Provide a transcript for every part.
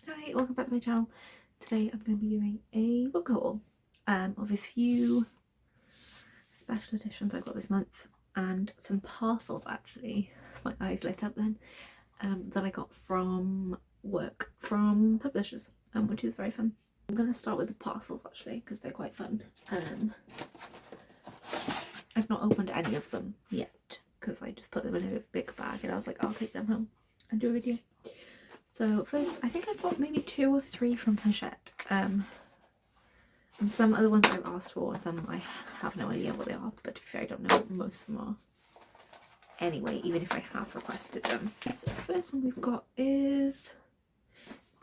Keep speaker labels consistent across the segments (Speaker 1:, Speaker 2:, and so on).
Speaker 1: Hi, welcome back to my channel. Today I'm going to be doing a book haul of a few special editions I got this month and some parcels actually, my eyes lit up then, that I got from work from publishers, which is very fun. I'm going to start with the parcels actually because they're quite fun. I've not opened any of them yet because I just put them in a big bag and I was like, I'll take them home and do a video. So first, I think I've got maybe 2 or 3 from Hachette, and some other ones I've asked for and some I have no idea what they are, but to be fair I don't know what most of them are anyway, even if I have requested them. So the first one we've got is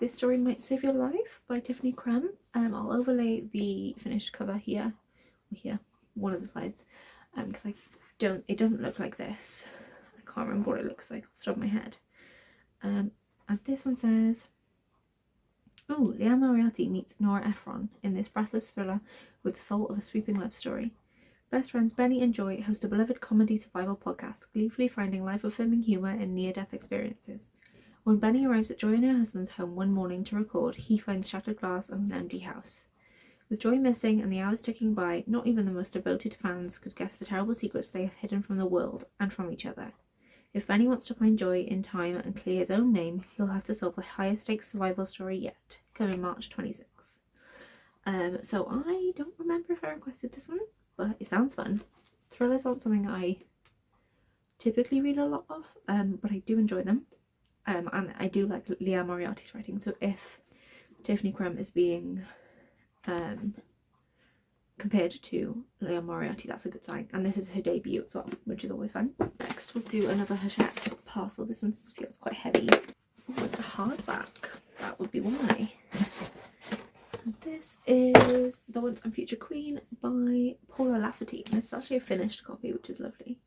Speaker 1: This Story Might Save Your Life by Tiffany Crumb. I'll overlay the finished cover here, or here, one of the sides, because it doesn't look like this. I can't remember what it looks like off the top of my head. And this one says, oh, Leanne Moriarty meets Nora Ephron in this breathless thriller with the soul of a sweeping love story. Best friends Benny and Joy host a beloved comedy survival podcast, gleefully finding life-affirming humour in near-death experiences. When Benny arrives at Joy and her husband's home one morning to record, he finds shattered glass and an empty house. With Joy missing and the hours ticking by, not even the most devoted fans could guess the terrible secrets they have hidden from the world and from each other. If Benny wants to find Joy in time and clear his own name, he'll have to solve the highest stakes survival story yet, coming March 26. So I don't remember if I requested this one, but it sounds fun. Thrillers aren't something I typically read a lot of, but I do enjoy them. And I do like Leanne Moriarty's writing, so if Tiffany Crumb is being compared to Leanne Moriarty, that's a good sign. And this is her debut as well, which is always fun. Next we'll do another Hachette parcel. This one feels quite heavy. Oh, it's a hardback. That would be why. This is The Once and Future Queen by Paula Lafferty. And it's actually a finished copy, which is lovely.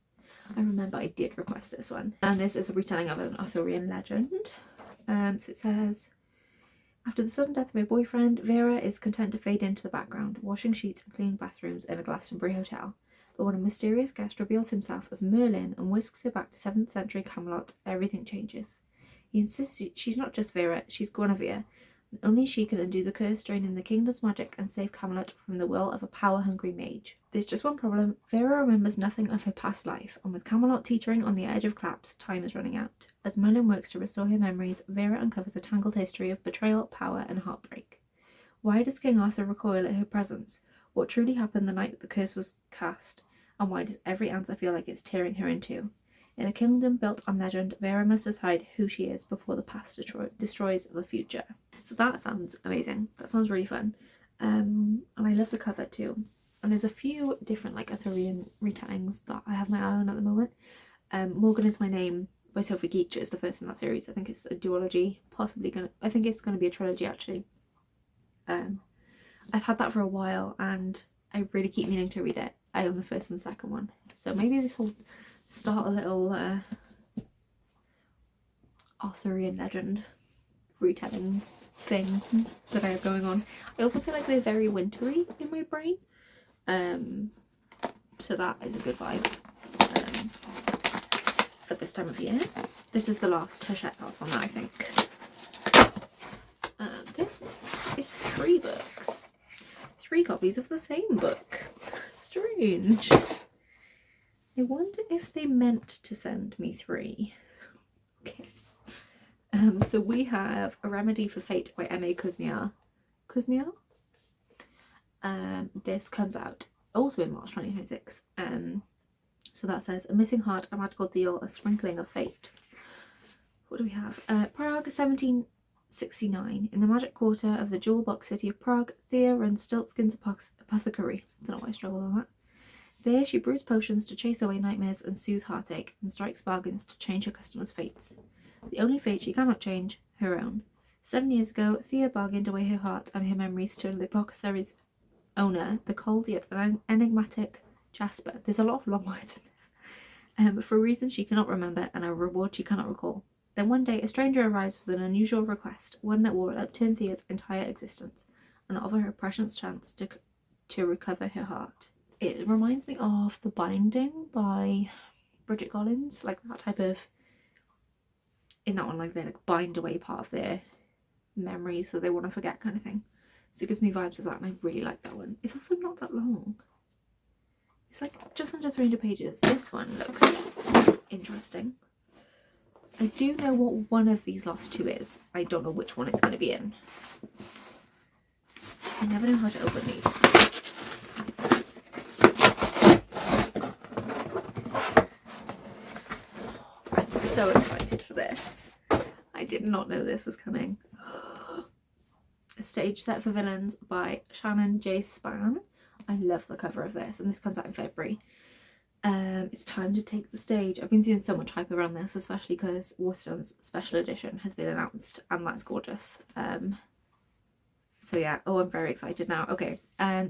Speaker 1: I remember I did request this one. And this is a retelling of an Arthurian legend. So it says, after the sudden death of her boyfriend, Vera is content to fade into the background, washing sheets and cleaning bathrooms in a Glastonbury hotel. But when a mysterious guest reveals himself as Merlin and whisks her back to 7th century Camelot, everything changes. He insists she's not just Vera, she's Guinevere, and only she can undo the curse draining the kingdom's magic and save Camelot from the will of a power-hungry mage. There's just one problem: Vera remembers nothing of her past life, and with Camelot teetering on the edge of collapse, time is running out. As Merlin works to restore her memories, Vera uncovers a tangled history of betrayal, power, and heartbreak. Why does King Arthur recoil at her presence? What truly happened the night the curse was cast? And why does every answer feel like it's tearing her in two? In a kingdom built on legend, Vera must decide who she is before the past destroys the future. So that sounds amazing. That sounds really fun. And I love the cover too. And there's a few different like Arthurian retellings that I have my eye on at the moment. Morgan Is My Name by Sophie Geach is the first in that series. I think it's a duology, I think it's gonna be a trilogy actually. I've had that for a while and I really keep meaning to read it. I own the first and the second one. So maybe this will start a little Arthurian legend retelling thing that I have going on. I also feel like they're very wintry in my brain, so that is a good vibe at this time of year. This is the last Hachette house on that, I think. This is 3 books, 3 copies of the same book. Strange. I wonder if they meant to send me 3. Okay. So we have A Remedy for Fate by M.A. Kuzniar. This comes out also in March 2026. So that says, a missing heart, a magical deal, a sprinkling of fate. What do we have? Prague, 1769. In the magic quarter of the jewel box city of Prague, Thea runs Stiltskin's apothecary. Don't know why I struggled on that. There she brews potions to chase away nightmares and soothe heartache, and strikes bargains to change her customers' fates. The only fate she cannot change, her own. 7 years ago, Thea bargained away her heart and her memories to the apothecary's owner, the cold yet enigmatic Jasper. There's a lot of long words in this. For a reason she cannot remember and a reward she cannot recall. Then one day a stranger arrives with an unusual request, one that will upturn Thea's entire existence, and offer her a precious chance to recover her heart. It reminds me of The Binding by Bridget Collins, like that type of, in that one, like they like bind away part of their memories that they want to forget kind of thing. So it gives me vibes of that, and I really like that one. It's also not that long. It's like just under 300 pages. This one looks interesting. I do know what one of these last two is. I don't know which one it's going to be in. I never know how to open these. I'm so excited for this. I did not know this was coming. A stage set for villains by Shannon J. Span. I love the cover of this, and this comes out in February. It's time to take the stage. I've been seeing so much hype around this, especially because Waterstone's special edition has been announced, and that's gorgeous. So yeah, oh, I'm very excited now. Okay,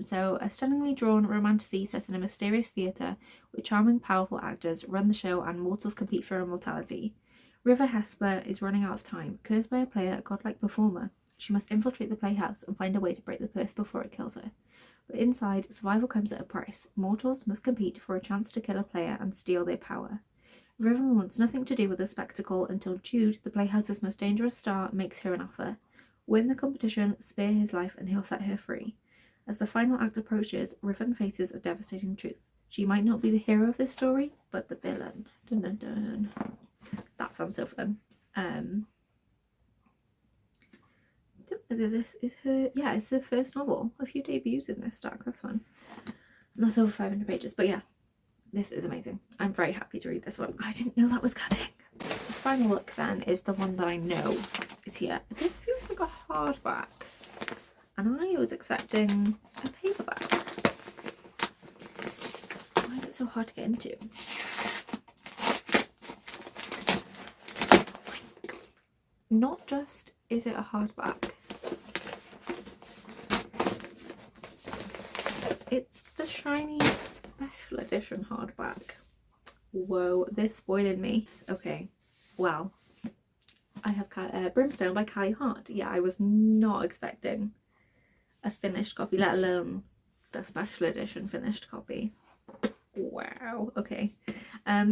Speaker 1: so a stunningly drawn romantasy set in a mysterious theatre with charming, powerful actors run the show and mortals compete for immortality. River Hesper is running out of time, cursed by a player, a godlike performer. She must infiltrate the playhouse and find a way to break the curse before it kills her. But inside, survival comes at a price. Mortals must compete for a chance to kill a player and steal their power. River wants nothing to do with the spectacle until Jude, the playhouse's most dangerous star, makes her an offer. Win the competition, spare his life, and he'll set her free. As the final act approaches, Riven faces a devastating truth. She might not be the hero of this story, but the villain. Dun dun dun. That sounds so fun. I don't know whether this is her. Yeah, it's her first novel. A few debuts in this stack. That's fun. And that's over 500 pages. But yeah, this is amazing. I'm very happy to read this one. I didn't know that was coming. The final look then is the one that I know is here. But this feels like a hardback, and I was expecting a paperback. Why is it so hard to get into? Not just is it a hardback, it's the shiny special edition hardback. Whoa, this spoiled me. Okay, well, I have Brimstone by Callie Hart. Yeah, I was not expecting a finished copy, let alone the special edition finished copy. Wow, okay.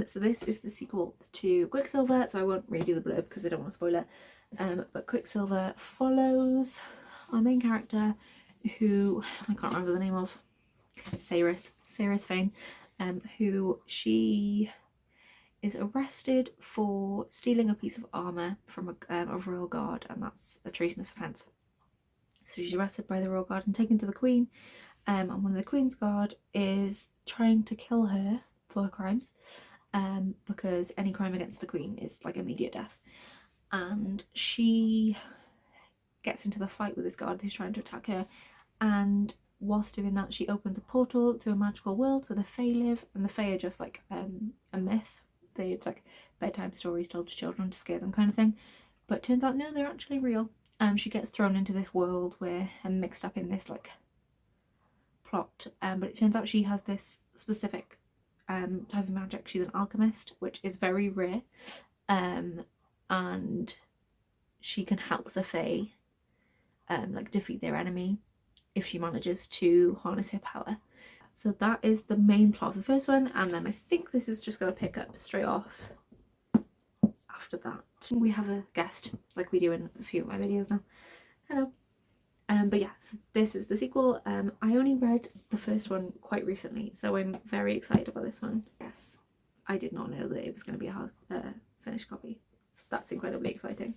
Speaker 1: So this is the sequel to Quicksilver, so I won't read you the blurb because I don't want to spoil it. But Quicksilver follows our main character, who I can't remember the name of, Saris Fane, who she is arrested for stealing a piece of armour from a royal guard, and that's a treasonous offence. So she's arrested by the royal guard and taken to the Queen, and one of the Queen's guard is trying to kill her for her crimes, because any crime against the Queen is like immediate death. And she gets into the fight with this guard who's trying to attack her, and whilst doing that she opens a portal to a magical world where the Fae live, and the Fae are just like a myth. They're like bedtime stories told to children to scare them kind of thing, but it turns out no, they're actually real. She gets thrown into this world where and mixed up in this like plot, but it turns out she has this specific type of magic. She's an alchemist, which is very rare, and she can help the Fae like defeat their enemy if she manages to harness her power. So that is the main plot of the first one, and then I think this is just going to pick up straight off after that. We have a guest, like we do in a few of my videos now. Hello. But yeah, so this is the sequel. I only read the first one quite recently, so I'm very excited about this one. Yes, I did not know that it was going to be a finished copy. So that's incredibly exciting.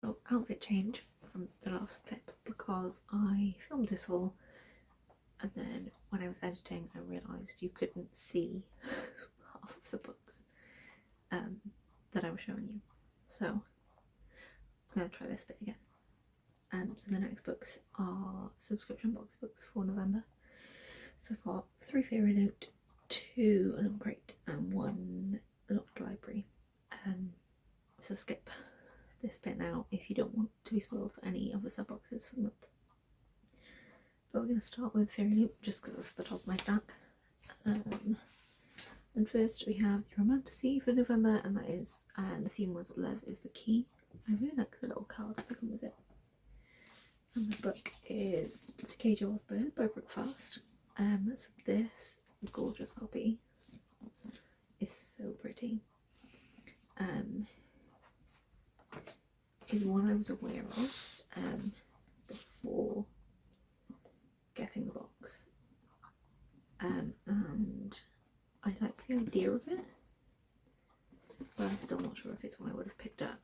Speaker 1: So outfit change from the last clip, because I filmed this all and then when I was editing I realised you couldn't see half of the books that I was showing you. So I'm going to try this bit again. So the next books are subscription box books for November. So I've got 3 Fairy Note, 2 Alum Crate and 1 Locked Library. So skip this bit now if you don't want to be spoiled for any of the sub boxes for the month. But we're going to start with Fairy Loop just because it's the top of my stack. And first we have the Romantasy for November, and that is, the theme was Love is the Key. I really like the little cards that come with it. And the book is To Cage Your Bird by Brooke Fast. So this gorgeous copy is so pretty. is one I was aware of before getting the box, and I like the idea of it, but I'm still not sure if it's one I would have picked up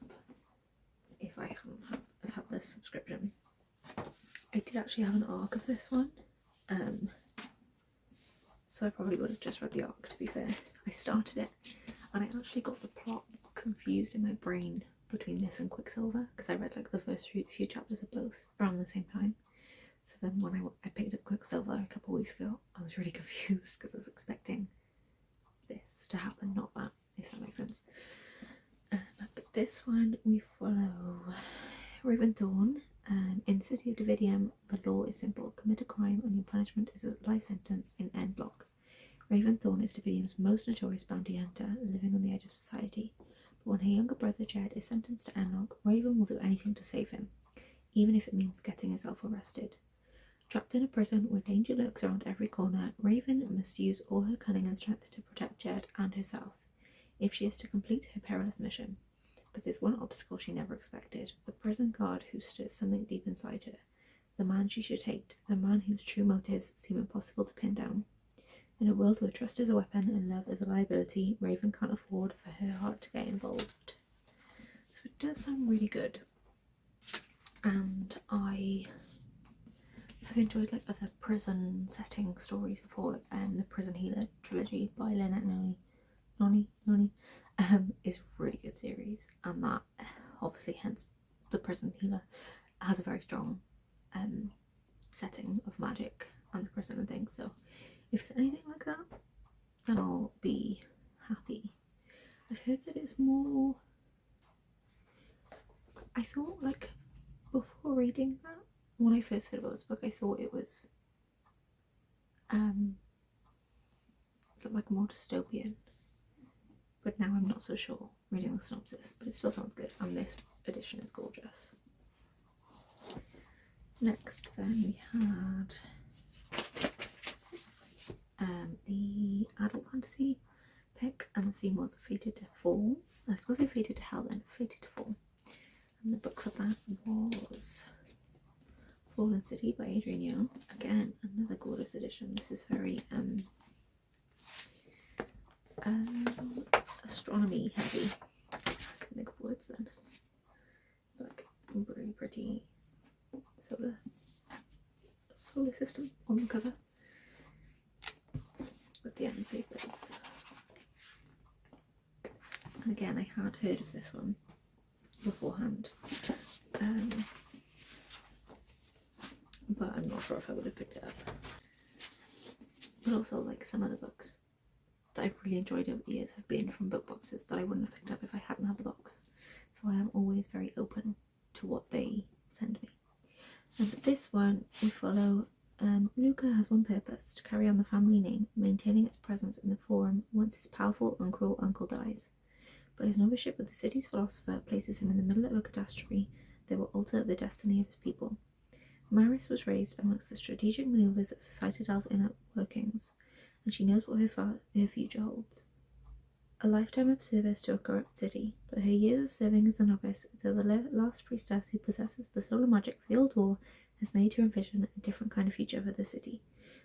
Speaker 1: if I hadn't have had this subscription. I did actually have an arc of this one, so I probably would have just read the arc, to be fair. I started it and I actually got the plot confused in my brain between this and Quicksilver, because I read like the first few chapters of both around the same time. So then when I picked up Quicksilver a couple of weeks ago, I was really confused because I was expecting this to happen, not that, if that makes sense. But this one we follow Raventhorn. In City of Davidium, the law is simple. Commit a crime and your punishment is a life sentence in Endlock. Raventhorn is Davidium's most notorious bounty hunter, living on the edge of society. But when her younger brother Jed is sentenced to Endlock, Raven will do anything to save him, even if it means getting herself arrested. Trapped in a prison where danger lurks around every corner, Raven must use all her cunning and strength to protect Jed and herself, if she is to complete her perilous mission. But there's one obstacle she never expected: the prison guard who stirs something deep inside her, the man she should hate, the man whose true motives seem impossible to pin down. In a world where trust is a weapon and love is a liability, Raven can't afford for her heart to get involved. So it does sound really good, and I have enjoyed like other prison setting stories before, like the Prison Healer trilogy by Lynette Noni is a really good series, and that obviously, hence the Prison Healer, has a very strong setting of magic and the prison and things. So if it's anything like that, then I'll be happy. I've heard that it's more, I thought, like, before reading that, when I first heard about this book, I thought it was like more dystopian, but now I'm not so sure reading the synopsis, but it still sounds good, and this edition is gorgeous. Next then we had the adult fantasy pick, and the theme was Fated to Fall. I was going to say Fated to Hell then, Fated to Fall. And the book for that was Fallen City by Adrian Young. Again, another gorgeous edition. This is very astronomy heavy. I can think of words then. Like really pretty solar system on the cover with the end papers. And again, I had heard of this one beforehand, but I'm not sure if I would have picked it up. But also, like, some other books that I've really enjoyed over the years have been from book boxes that I wouldn't have picked up if I hadn't had the box. So I am always very open to what they send me. And with this one, we follow Luca has one purpose: to carry on the family name, maintaining its presence in the Forum once his powerful and cruel uncle dies. But his noviceship with the city's philosopher places him in the middle of a catastrophe that will alter the destiny of his people. Maris was raised amongst the strategic manoeuvres of Citadel's inner workings, and she knows what her future holds. A lifetime of service to a corrupt city, but her years of serving as a novice to the last priestess who possesses the solar magic of the old war has made her envision a different kind of future for the city.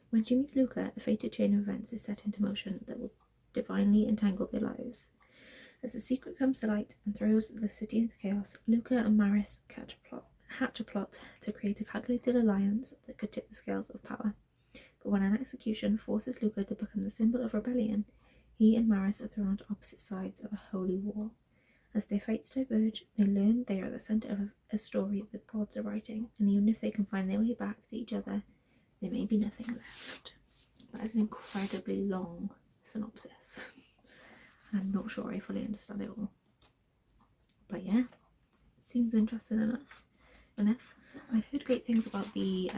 Speaker 1: When she meets Luca, a fated chain of events is set into motion that will divinely entangle their lives. As the secret comes to light and throws the city into chaos, Luca and Maris hatch a plot to create a calculated alliance that could tip the scales of power. But when an execution forces Luca to become the symbol of rebellion, he and Maris are thrown onto opposite sides of a holy war. As their fates diverge, they learn they are at the centre of a story the gods are writing, and even if they can find their way back to each other, there may be nothing left. That is an incredibly long synopsis. I'm not sure I fully understand it all. But yeah, seems interesting enough. I've heard great things about the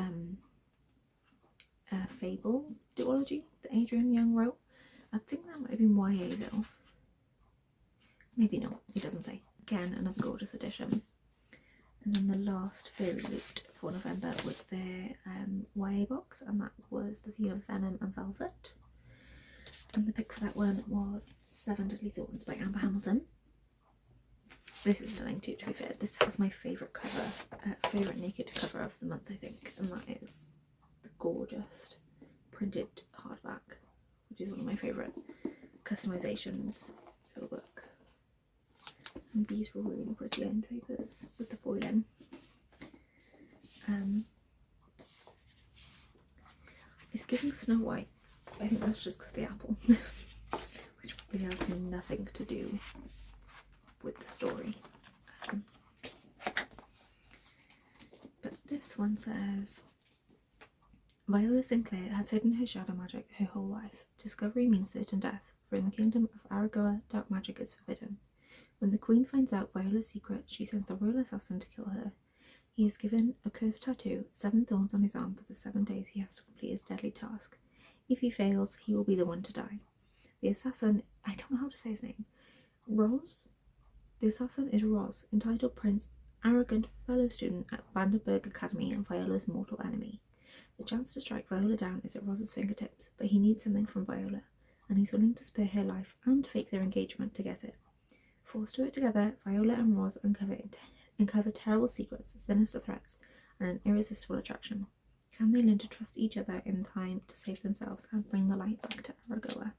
Speaker 1: Fable duology that Adrian Young wrote. I think that might have been YA though. Maybe not, it doesn't say. Again, another gorgeous edition. And then the last fairy loot for November was their YA box, and that was the theme of Venom and Velvet. And the pick for that one was 7 Deadly Thorns by Amber Hamilton. This is stunning too, to be fair. This has my favourite cover, favourite naked cover of the month, I think, and that is the gorgeous printed hardback, which is one of my favourite customisations for the book. And these were really pretty end papers with the foiling. It's giving Snow White. I think that's just because of the apple, which probably has nothing to do with the story. But this one says, Viola Sinclair has hidden her shadow magic her whole life. Discovery means certain death, for in the kingdom of Aragoa, dark magic is forbidden. When the queen finds out Viola's secret, she sends the royal assassin to kill her. He is given a cursed tattoo, 7 thorns on his arm for the 7 days he has to complete his deadly task. If he fails, he will be the one to die. The assassin, I don't know how to say his name, Roz? The assassin is Roz, entitled Prince, arrogant fellow student at Vandenberg Academy and Viola's mortal enemy. The chance to strike Viola down is at Roz's fingertips, but he needs something from Viola, and he's willing to spare her life and fake their engagement to get it. Forced to work together, Viola and Roz uncover terrible secrets, sinister threats, and an irresistible attraction. Can they learn to trust each other in time to save themselves and bring the light back to Aragoa?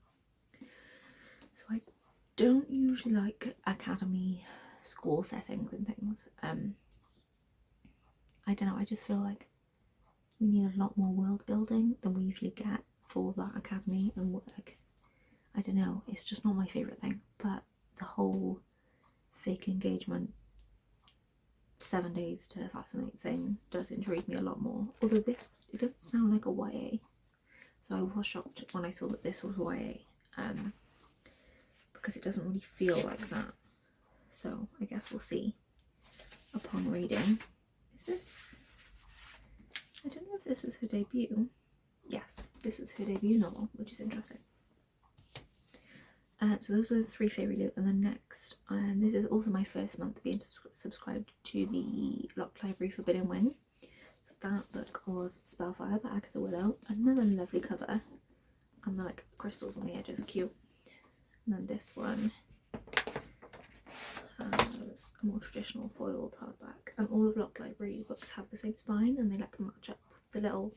Speaker 1: So I don't usually like academy school settings and things. I don't know, I just feel like we need a lot more world building than we usually get for that academy, and like, I don't know, it's just not my favourite thing. But the whole fake engagement 7 days to assassinate thing does intrigue me a lot more. Although this, it doesn't sound like a YA, so I was shocked when I saw that this was YA, because it doesn't really feel like that. So I guess we'll see upon reading. Is this, I don't know if this is her debut. Yes, this is her debut novel, which is interesting. So those are the 3 Fairy Loot, and then next, and this is also my first month being subscribed to the Locked Library Forbidden Wing. So that book was Spellfire by Agatha Willow, another lovely cover, and the like crystals on the edges are cute. And then this one has a more traditional foiled hardback, and all of Locked Library books have the same spine, and they like match up the little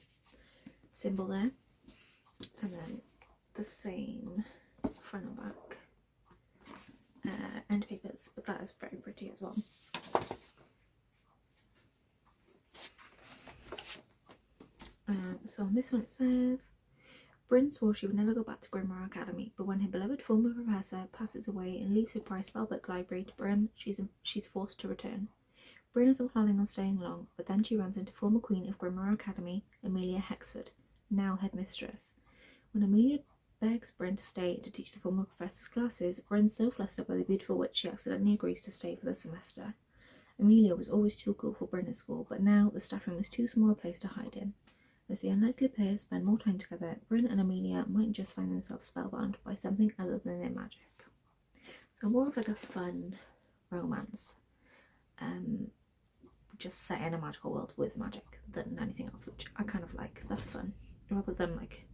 Speaker 1: symbol there, and then the same front and back end papers, but that is very pretty as well. So on this one it says, Bryn swore she would never go back to Grimmauld Academy, but when her beloved former professor passes away and leaves her prized spellbook library to Bryn, she's forced to return. Bryn isn't planning on staying long, but then she runs into former queen of Grimmauld Academy, Amelia Hexford, now headmistress. When Amelia begs Bryn to stay to teach the former professor's classes, Bryn's so flustered by the beautiful witch she accidentally agrees to stay for the semester. Amelia was always too cool for Bryn at school, but now the staff room is too small a place to hide in. As the unlikely players spend more time together, Bryn and Amelia might just find themselves spellbound by something other than their magic. So more of like a fun romance, just set in a magical world with magic than anything else, which I kind of like. That's fun, rather than like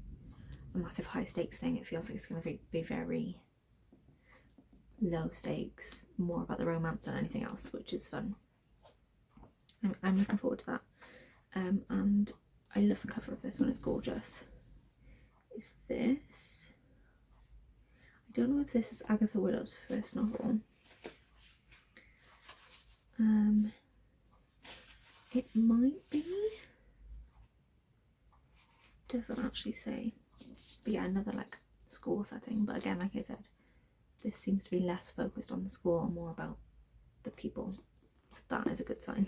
Speaker 1: a massive high stakes thing. It feels like it's going to be very low stakes, more about the romance than anything else, which is fun. I'm looking forward to that. And I love the cover of this one, it's gorgeous. Is this, I don't know if this is Agatha Willow's first novel. It might be, doesn't actually say. But yeah, another like school setting, but again, like I said, this seems to be less focused on the school and more about the people, so that is a good sign.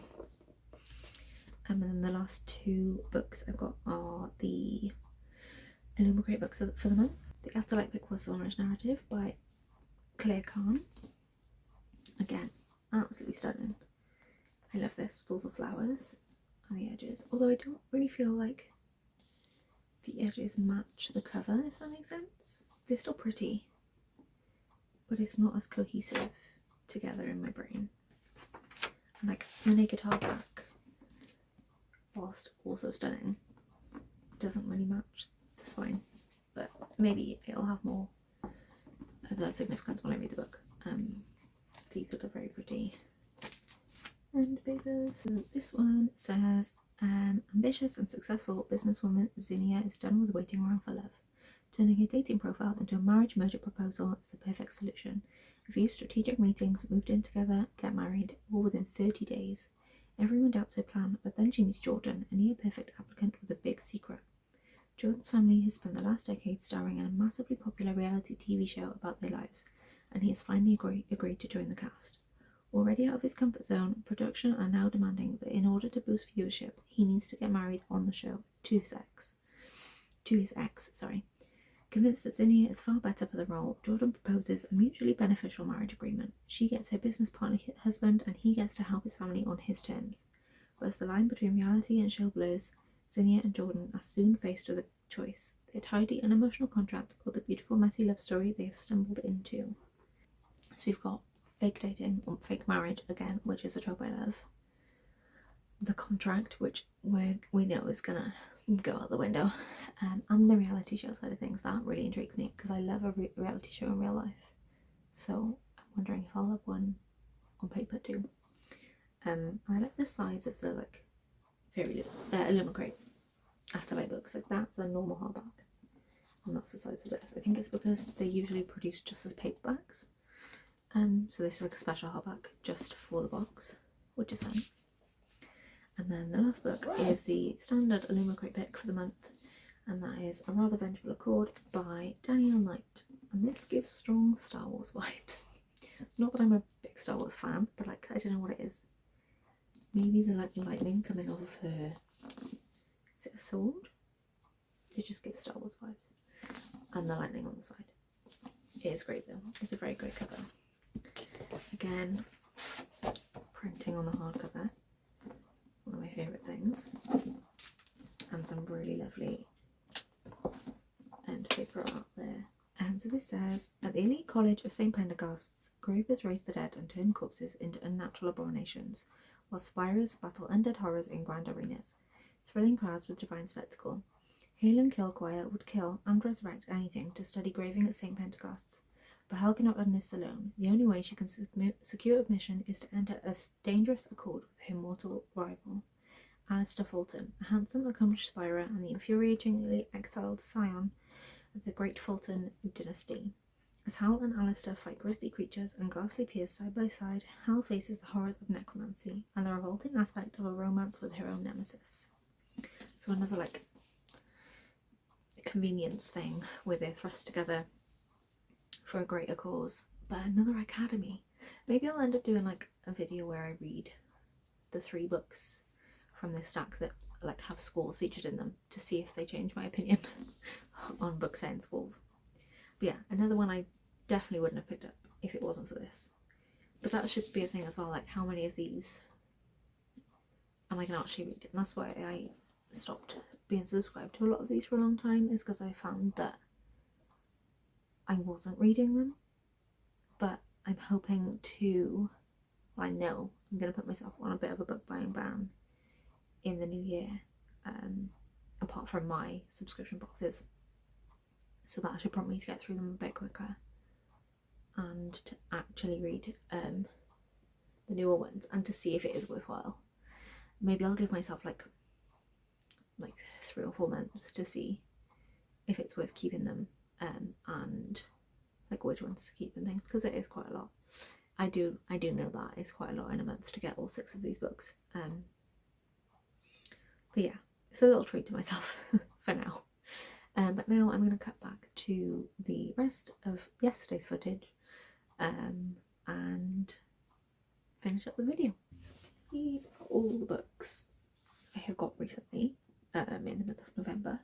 Speaker 1: And then the last 2 books I've got are the Illumicrate books for the month. The Afterlight book was The Orange Narrative by Claire Kahn. Again, absolutely stunning. I love this with all the flowers on the edges, although I don't really feel like the edges match the cover, if that makes sense. They're still pretty, but it's not as cohesive together in my brain. And like the naked hardback, whilst also stunning, doesn't really match the spine, but maybe it'll have more of that significance when I read the book. These are the very pretty and papers. So this one says, ambitious and successful businesswoman Zinnia is done with waiting around for love. Turning her dating profile into a marriage merger proposal is the perfect solution. A few strategic meetings, moved in together, get married, all within 30 days. Everyone doubts her plan, but then she meets Jordan, a near-perfect applicant with a big secret. Jordan's family has spent the last decade starring in a massively popular reality TV show about their lives, and he has finally agreed to join the cast. Already out of his comfort zone, production are now demanding that in order to boost viewership, he needs to get married on the show to his ex. Convinced that Zinnia is far better for the role, Jordan proposes a mutually beneficial marriage agreement. She gets her business partner husband, and he gets to help his family on his terms. But as the line between reality and show blurs, Zinnia and Jordan are soon faced with a choice: their tidy and emotional contract, or the beautiful, messy love story they have stumbled into. So we've got fake dating or fake marriage again, which is a trope I love. The contract, which we know is gonna go out the window, and the reality show side of things, that really intrigues me because I love a reality show in real life. So I'm wondering if I'll have one on paper too. I like the size of the very little crate Afterlife books. Like that's a normal hardback, and that's the size of this. I think it's because they usually produce just as paperbacks. So this is like a special hardback just for the box, which is fine. And then the last book is the standard Illumicrate pick for the month, and that is A Rather Vengeful Accord by Danielle Knight. And this gives strong Star Wars vibes. Not that I'm a big Star Wars fan, but I don't know what it is. Maybe the lightning coming off of her. Is it a sword? It just gives Star Wars vibes. And the lightning on the side. It is great though. It's a very great cover. Again, printing on the hardcover. One of my favourite things. And some really lovely end paper art there. So this says, at the elite college of St. Pentecosts, gravers raise the dead and turn corpses into unnatural abominations, while spirers battle undead horrors in grand arenas, thrilling crowds with divine spectacle. Hail and Kill Choir would kill and resurrect anything to study graving at St. Pentecosts, but Hel cannot end this alone. The only way she can secure admission is to enter a dangerous accord with her mortal rival, Alistair Fulton, a handsome, accomplished spirer and the infuriatingly exiled scion of the Great Fulton dynasty. As Hal and Alistair fight grisly creatures and ghastly peers side by side, Hal faces the horrors of necromancy and the revolting aspect of a romance with her own nemesis. So another convenience thing where they're thrust together for a greater cause, but another academy. Maybe I'll end up doing a video where I read the 3 books from this stack that have schools featured in them to see if they change my opinion on books set in schools. But yeah, another one I definitely wouldn't have picked up if it wasn't for this. But that should be a thing as well, how many of these am I going to actually read? And that's why I stopped being subscribed to a lot of these for a long time, is because I found that I wasn't reading them. But I'm hoping to, I know I'm going to put myself on a bit of a book buying ban in the new year, apart from my subscription boxes, so that should prompt me to get through them a bit quicker and to actually read the newer ones and to see if it is worthwhile. Maybe I'll give myself like 3 or 4 months to see if it's worth keeping them, and which ones to keep and things, because it is quite a lot. I do know that it's quite a lot in a month to get all 6 of these books. But yeah, it's a little treat to myself for now. But now I'm going to cut back to the rest of yesterday's footage and finish up the video. These are all the books I have got recently in the middle of November.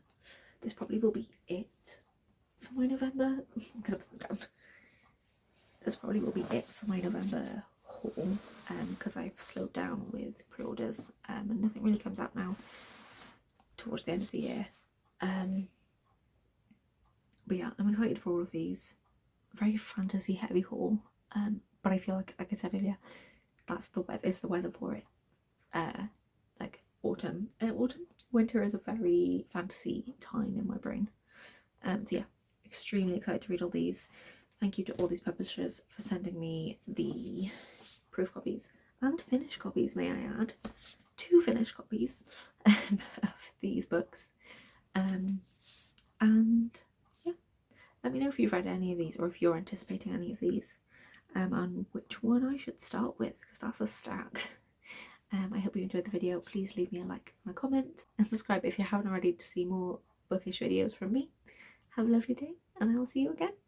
Speaker 1: This probably will be it for my November. I'm going to put them down. This probably will be it for my November haul, because I've slowed down with pre-orders, and nothing really comes out now towards the end of the year. But yeah, I'm excited for all of these. Very fantasy heavy haul, but I feel like I said earlier, that's the weather. It's the weather for it. Autumn. Winter is a very fantasy time in my brain. So yeah, extremely excited to read all these. Thank you to all these publishers for sending me the proof copies. and finished copies, may I add. 2 finished copies of these books. And yeah, let me know if you've read any of these or if you're anticipating any of these, and which one I should start with, because that's a stack. I hope you enjoyed the video. Please leave me a like and a comment and subscribe if you haven't already to see more bookish videos from me. Have a lovely day and I will see you again.